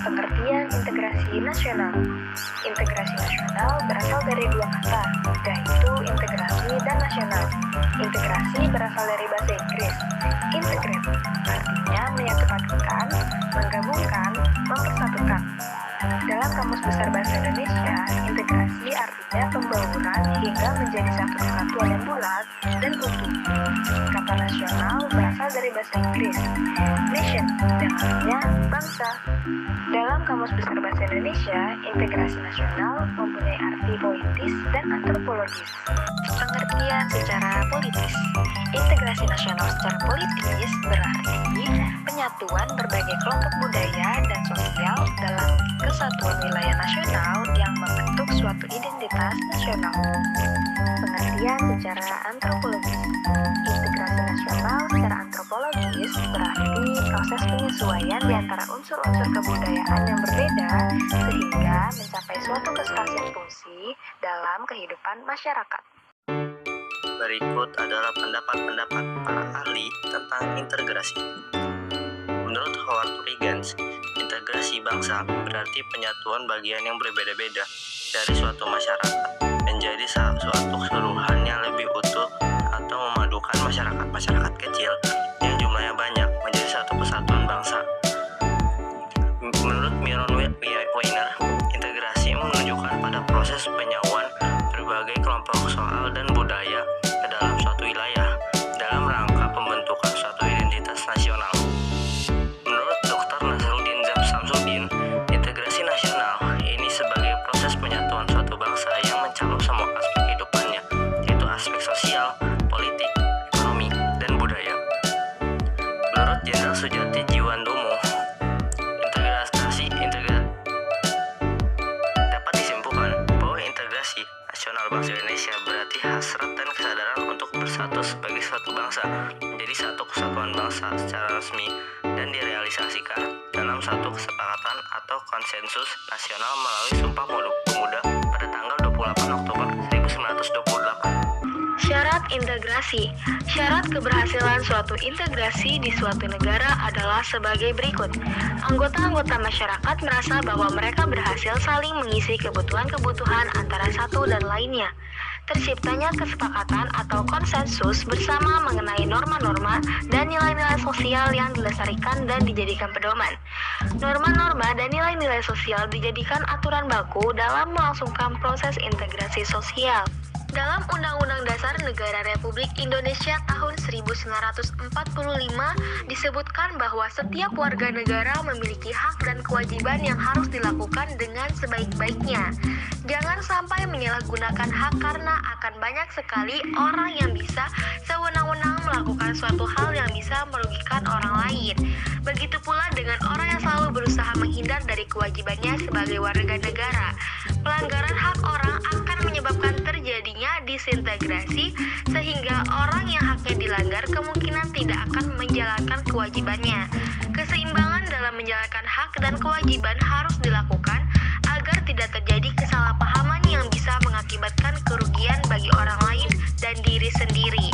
Pengertian integrasi nasional. Integrasi nasional berasal dari dua kata, yaitu integrasi dan nasional. Integrasi berasal dari bahasa Inggris. Integrate artinya menyatupadukan, menggabungkan, mempersatukan. Dalam Kamus Besar Bahasa Indonesia, integrasi artinya pembauran hingga menjadi satu kesatuan yang bulat dan utuh. Kata nasional berasal dari bahasa Inggris, nation, yang artinya bangsa. Dalam Kamus Besar Bahasa Indonesia, integrasi nasional mempunyai arti politis dan antropologis. Pengertian secara politis. Integrasi nasional secara politis berarti penyatuan berbagai kelompok budaya dan sosial dalam kesatuan wilayah nasional yang membentuk suatu identitas nasional. Pengertian secara antropologis. Integrasi nasional secara antropologis berarti proses penyesuaian di antara unsur-unsur kebudayaan yang berbeda sehingga mencapai suatu keserasian fungsi dalam kehidupan masyarakat. Berikut adalah pendapat-pendapat para ahli tentang integrasi. Menurut Howard Huygens, integrasi bangsa berarti penyatuan bagian yang berbeda-beda dari suatu masyarakat menjadi suatu keseluruhan yang lebih utuh atau memadukan masyarakat kecil yang jumlahnya banyak menjadi satu kesatuan bangsa. Menurut Myron Weiner, integrasi menunjukkan pada proses penyauan berbagai kelompok soal dan budaya ke dalam suatu wilayah dalam rangka pembentukan suatu identitas nasional. Menurut Dr. Nasruddin Samsudin, integrasi nasional ini sebagai proses penyatuan suatu bangsa yang mencakup semua aspek kehidupannya, yaitu aspek sosial, politik, ekonomi, dan budaya. Menurut Jenderal Sujati Jiwandono, dapat disimpulkan bahwa integrasi nasional bangsa Indonesia berarti hasrat dan kesadaran untuk bersatu sebagai suatu bangsa menjadi satu kesatuan bangsa secara resmi dan direalisasikan dalam satu kesepakatan atau konsensus nasional melalui Sumpah Pemuda pada tanggal 28 Oktober 1928. Syarat integrasi. Syarat keberhasilan suatu integrasi di suatu negara adalah sebagai berikut. Anggota-anggota masyarakat merasa bahwa mereka berhasil saling mengisi kebutuhan-kebutuhan antara satu dan lainnya. Terciptanya kesepakatan atau konsensus bersama mengenai norma-norma dan nilai-nilai sosial yang dilestarikan dan dijadikan pedoman. Norma-norma dan nilai-nilai sosial dijadikan aturan baku dalam melangsungkan proses integrasi sosial. Dalam Undang-Undang Dasar Negara Republik Indonesia tahun 1945 disebutkan bahwa setiap warga negara memiliki hak dan kewajiban yang harus dilakukan dengan sebaik-baiknya. Jangan sampai menyalahgunakan hak karena akan banyak sekali orang yang bisa sewenang-wenang melakukan suatu hal yang bisa merugikan orang lain. Begitu pula dengan orang yang selalu berusaha menghindar dari kewajibannya sebagai warga negara. Pelanggaran hak orang akan menyebabkan terjadinya disintegrasi sehingga orang yang haknya dilanggar kemungkinan tidak akan menjalankan kewajibannya. Keseimbangan dalam menjalankan hak dan kewajiban harus dilakukan agar tidak terjadi kesalahpahaman yang bisa mengakibatkan kerugian bagi orang lain dan diri sendiri.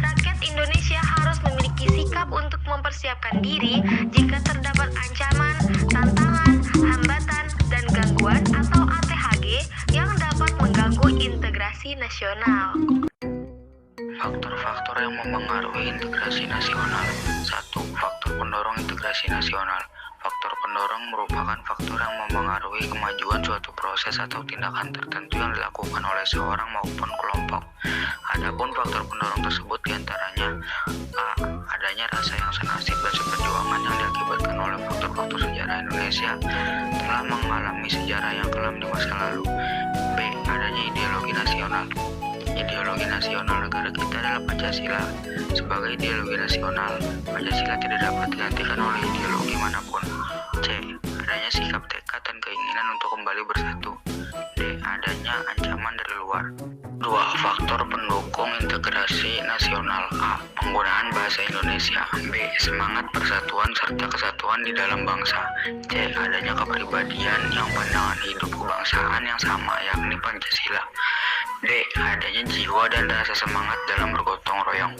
Rakyat Indonesia harus memiliki sikap untuk mempersiapkan diri jika terdapat ancaman, tantangan, hambatan, dan gangguan atau ATHG yang dapat mengganggu integrasi nasional. Faktor-faktor yang mempengaruhi integrasi nasional. 1. Faktor pendorong integrasi nasional. Faktor pendorong merupakan faktor yang mempengaruhi kemajuan suatu proses atau tindakan tertentu yang dilakukan oleh seorang maupun kelompok. Adapun faktor pendorong tersebut diantaranya A. Adanya rasa yang senasib dan seperjuangan yang diakibatkan oleh faktor-faktor sejarah Indonesia telah mengalami sejarah yang kelam di masa lalu. B. Adanya ideologi nasional. Ideologi nasional negara kita adalah Pancasila. Sebagai ideologi nasional, Pancasila tidak dapat digantikan oleh ideologi manapun. C. Adanya sikap tekad dan keinginan untuk kembali bersatu. D. Adanya ancaman dari luar. 2. Faktor pendukung integrasi nasional. A. Penggunaan bahasa Indonesia. B. Semangat persatuan serta kesatuan di dalam bangsa. C. Adanya kepribadian yang pandangan hidup kebangsaan yang sama, yakni Pancasila. D. Adanya jiwa dan rasa semangat dalam bergotong royong.